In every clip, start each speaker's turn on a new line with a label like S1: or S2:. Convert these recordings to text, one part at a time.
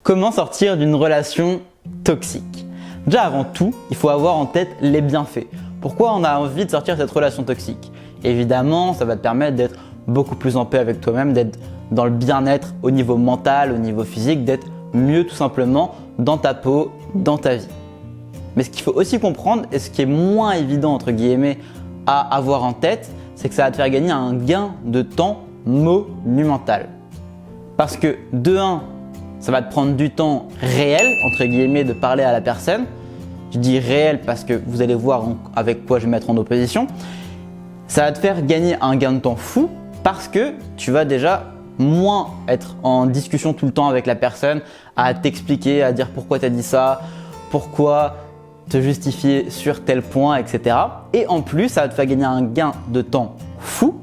S1: Comment sortir d'une relation toxique? Déjà avant tout, il faut avoir en tête les bienfaits. Pourquoi on a envie de sortir de cette relation toxique? Évidemment, ça va te permettre d'être beaucoup plus en paix avec toi-même, d'être dans le bien-être au niveau mental, au niveau physique, d'être mieux tout simplement dans ta peau, dans ta vie. Mais ce qu'il faut aussi comprendre et ce qui est moins évident entre guillemets à avoir en tête, c'est que ça va te faire gagner un gain de temps monumental. Parce que de 1, ça va te prendre du temps réel, entre guillemets, de parler à la personne. Je dis réel parce que vous allez voir avec quoi je vais mettre en opposition. Ça va te faire gagner un gain de temps fou parce que tu vas déjà moins être en discussion tout le temps avec la personne, à t'expliquer, à dire pourquoi tu as dit ça, pourquoi te justifier sur tel point, etc. Et en plus, ça va te faire gagner un gain de temps fou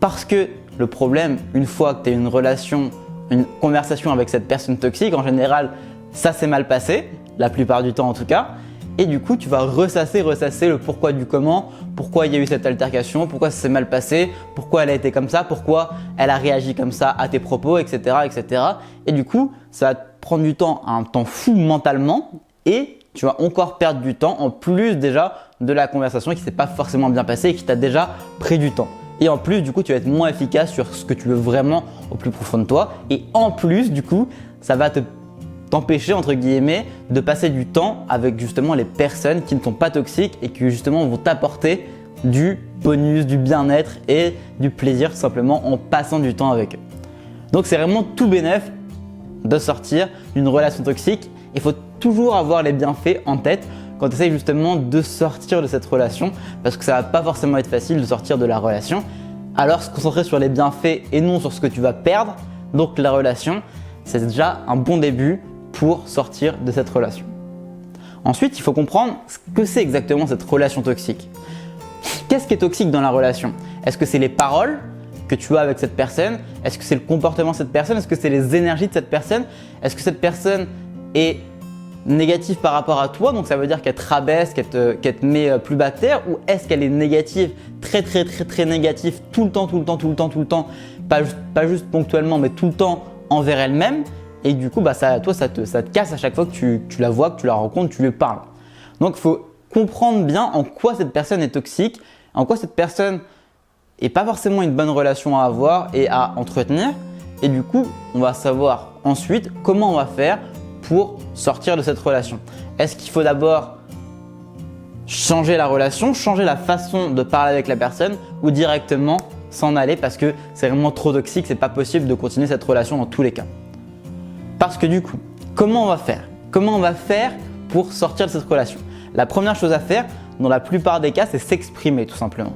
S1: parce que le problème, une fois que tu as une relation, une conversation avec cette personne toxique, en général, ça s'est mal passé, la plupart du temps en tout cas. Et du coup, tu vas ressasser le pourquoi du comment, pourquoi il y a eu cette altercation, pourquoi ça s'est mal passé, pourquoi elle a été comme ça, pourquoi elle a réagi comme ça à tes propos, etc. etc. Et du coup, ça va te prendre du temps, un temps fou mentalement et tu vas encore perdre du temps en plus déjà de la conversation qui ne s'est pas forcément bien passée et qui t'a déjà pris du temps. Et en plus, du coup, tu vas être moins efficace sur ce que tu veux vraiment au plus profond de toi. Et en plus, du coup, ça va t'empêcher, entre guillemets, de passer du temps avec justement les personnes qui ne sont pas toxiques et qui justement vont t'apporter du bonus, du bien-être et du plaisir tout simplement en passant du temps avec eux. Donc, c'est vraiment tout bénef de sortir d'une relation toxique. Il faut toujours avoir les bienfaits en tête quand tu essayes justement de sortir de cette relation parce que ça va pas forcément être facile de sortir de la relation. Alors se concentrer sur les bienfaits et non sur ce que tu vas perdre, donc la relation, c'est déjà un bon début pour sortir de cette relation. Ensuite, il faut comprendre ce que c'est exactement cette relation toxique. Qu'est-ce qui est toxique dans la relation? Est-ce que c'est les paroles que tu as avec cette personne? Est-ce que c'est le comportement de cette personne? Est-ce que c'est les énergies de cette personne? Est-ce que cette personne est négative par rapport à toi, donc ça veut dire qu'elle te rabaisse, qu'elle te met plus bas de terre, ou est-ce qu'elle est négative, très négative tout le temps, pas juste ponctuellement, mais tout le temps envers elle-même, et du coup, ça te casse à chaque fois que tu la vois, que tu la rencontres, tu lui parles. Donc, il faut comprendre bien en quoi cette personne est toxique, en quoi cette personne n'est pas forcément une bonne relation à avoir et à entretenir, et du coup, on va savoir ensuite comment on va faire pour sortir de cette relation. Est-ce qu'il faut d'abord changer la relation, changer la façon de parler avec la personne ou directement s'en aller parce que c'est vraiment trop toxique, c'est pas possible de continuer cette relation dans tous les cas. Parce que du coup, comment on va faire? Comment on va faire pour sortir de cette relation? La première chose à faire, dans la plupart des cas, c'est s'exprimer tout simplement.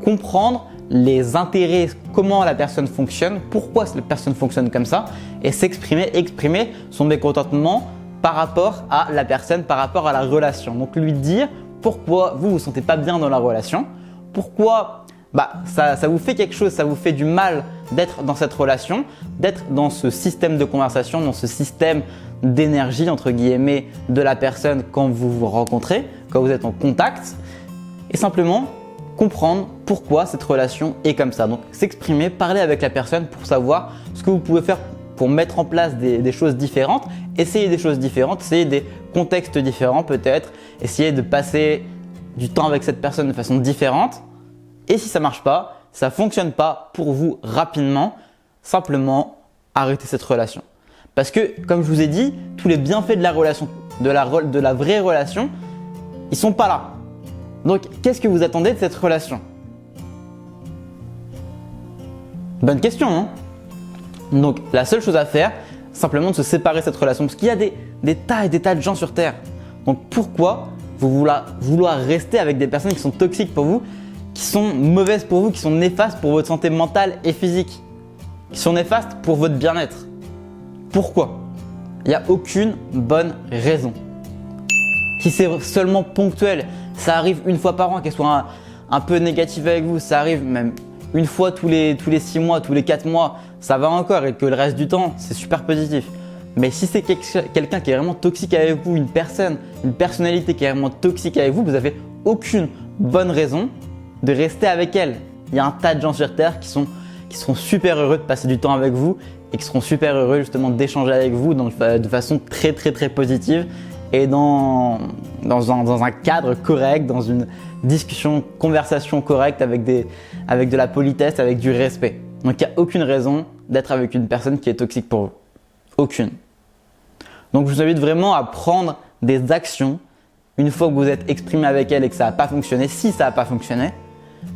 S1: Comprendre les intérêts, comment la personne fonctionne, pourquoi cette personne fonctionne comme ça et exprimer son mécontentement par rapport à la personne, par rapport à la relation. Donc lui dire pourquoi vous sentez pas bien dans la relation, pourquoi ça vous fait quelque chose, ça vous fait du mal d'être dans cette relation, d'être dans ce système de conversation, dans ce système d'énergie entre guillemets de la personne quand vous vous rencontrez, quand vous êtes en contact et simplement comprendre pourquoi cette relation est comme ça. Donc s'exprimer, parler avec la personne pour savoir ce que vous pouvez faire pour mettre en place des choses différentes, essayer des choses différentes, essayer des contextes différents peut-être, essayer de passer du temps avec cette personne de façon différente. Et si ça ne marche pas, ça ne fonctionne pas pour vous rapidement, simplement arrêtez cette relation. Parce que comme je vous ai dit, tous les bienfaits de la relation, de la vraie relation, ils ne sont pas là. Donc, qu'est-ce que vous attendez de cette relation? Bonne question, non? Donc, la seule chose à faire, simplement de se séparer de cette relation. Parce qu'il y a des tas et des tas de gens sur Terre. Donc, pourquoi vouloir rester avec des personnes qui sont toxiques pour vous, qui sont mauvaises pour vous, qui sont néfastes pour votre santé mentale et physique, qui sont néfastes pour votre bien-être? Pourquoi? Il n'y a aucune bonne raison. Si c'est seulement ponctuel, ça arrive une fois par an qu'elle soit un peu négative avec vous, ça arrive même une fois tous les 6 mois, tous les 4 mois, ça va encore et que le reste du temps, c'est super positif. Mais si c'est quelqu'un qui est vraiment toxique avec vous, une personnalité qui est vraiment toxique avec vous, vous n'avez aucune bonne raison de rester avec elle. Il y a un tas de gens sur Terre qui seront super heureux de passer du temps avec vous, et qui seront super heureux justement d'échanger avec vous de façon très positive et dans un cadre correct, dans une discussion, conversation correcte avec de la politesse, avec du respect. Donc il n'y a aucune raison d'être avec une personne qui est toxique pour vous. Aucune. Donc je vous invite vraiment à prendre des actions une fois que vous êtes exprimé avec elle et que ça n'a pas fonctionné, si ça n'a pas fonctionné,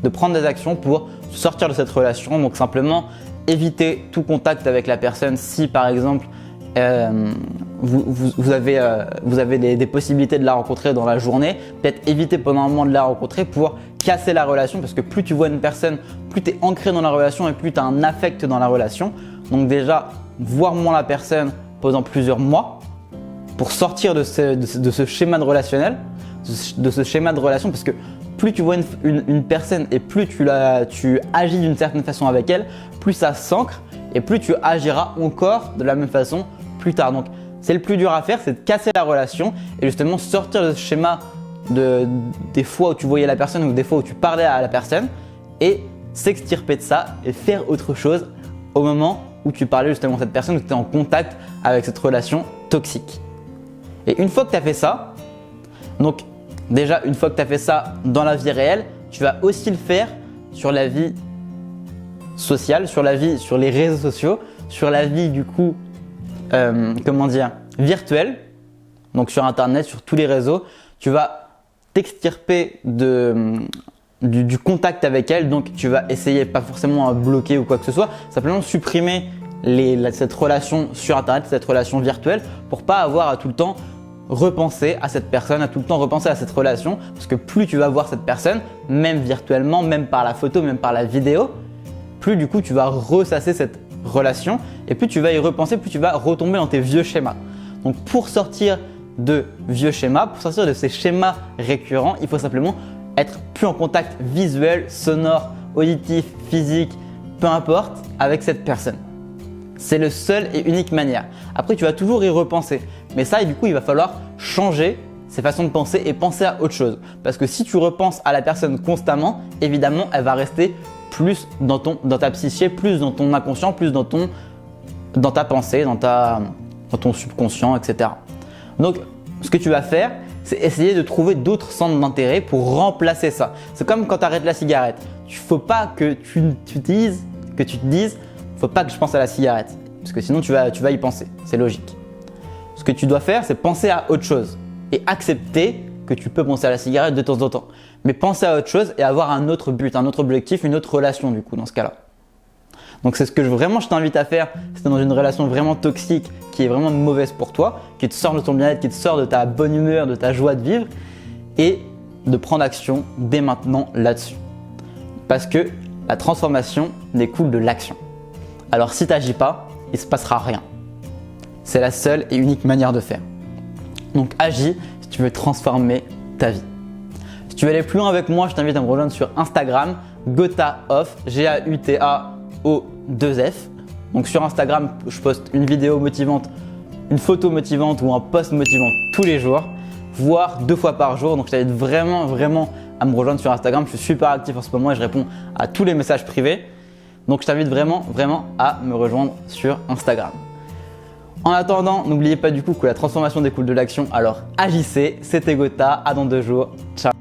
S1: de prendre des actions pour sortir de cette relation. Donc simplement éviter tout contact avec la personne si par exemple vous avez des possibilités de la rencontrer dans la journée, peut-être éviter pendant un moment de la rencontrer pour casser la relation, parce que plus tu vois une personne, plus tu es ancré dans la relation et plus tu as un affect dans la relation. Donc déjà, voir moins la personne pendant plusieurs mois pour sortir de ce schéma de relationnel, de ce schéma de relation, parce que plus tu vois une personne et plus tu agis d'une certaine façon avec elle, plus ça s'ancre et plus tu agiras encore de la même façon plus tard. Donc c'est le plus dur à faire, c'est de casser la relation et justement sortir de ce schéma des fois où tu voyais la personne ou des fois où tu parlais à la personne et s'extirper de ça et faire autre chose au moment où tu parlais justement à cette personne, où tu étais en contact avec cette relation toxique. Et une fois que tu as fait ça, donc déjà une fois que tu as fait ça dans la vie réelle, tu vas aussi le faire sur la vie sociale, sur les réseaux sociaux, sur la vie du coup, virtuelle, donc sur internet, sur tous les réseaux. Tu vas t'extirper du contact avec elle, donc tu vas essayer, pas forcément à bloquer ou quoi que ce soit, simplement supprimer cette relation sur internet, cette relation virtuelle, pour pas avoir à tout le temps repenser à cette personne, à tout le temps repenser à cette relation, parce que plus tu vas voir cette personne, même virtuellement, même par la photo, même par la vidéo, plus du coup tu vas ressasser cette relation et plus tu vas y repenser, plus tu vas retomber dans tes vieux schémas. Donc pour sortir de vieux schémas, pour sortir de ces schémas récurrents, il faut simplement être plus en contact visuel, sonore, auditif, physique, peu importe, avec cette personne. C'est le seul et unique manière. Après, tu vas toujours y repenser. Mais ça, du coup, il va falloir changer ses façons de penser et penser à autre chose. Parce que si tu repenses à la personne constamment, évidemment, elle va rester plus dans ta psyché, plus dans ton inconscient, plus dans ta pensée, dans ton subconscient, etc. Donc, ce que tu vas faire, c'est essayer de trouver d'autres centres d'intérêt pour remplacer ça. C'est comme quand tu arrêtes la cigarette. Il ne faut pas que tu te dises, faut pas que je pense à la cigarette, parce que sinon tu vas y penser, c'est logique. Ce que tu dois faire, c'est penser à autre chose et accepter que tu peux penser à la cigarette de temps en temps, mais penser à autre chose et avoir un autre but, un autre objectif, une autre relation du coup dans ce cas-là. Donc c'est ce que vraiment je t'invite à faire si tu es dans une relation vraiment toxique qui est vraiment mauvaise pour toi, qui te sort de ton bien-être, qui te sort de ta bonne humeur, de ta joie de vivre, et de prendre action dès maintenant là-dessus. Parce que la transformation découle de l'action. Alors si tu n'agis pas, il ne se passera rien. C'est la seule et unique manière de faire. Donc agis si tu veux transformer ta vie. Si tu veux aller plus loin avec moi, je t'invite à me rejoindre sur Instagram, GautaOff, GAUTAO2F. Donc sur Instagram, je poste une vidéo motivante, une photo motivante ou un post motivant tous les jours, voire 2 fois par jour. Donc je t'invite vraiment à me rejoindre sur Instagram. Je suis super actif en ce moment et je réponds à tous les messages privés. Donc je t'invite vraiment à me rejoindre sur Instagram. En attendant, n'oubliez pas du coup que la transformation découle de l'action, alors agissez, c'était Gauta, à dans 2 jours, ciao.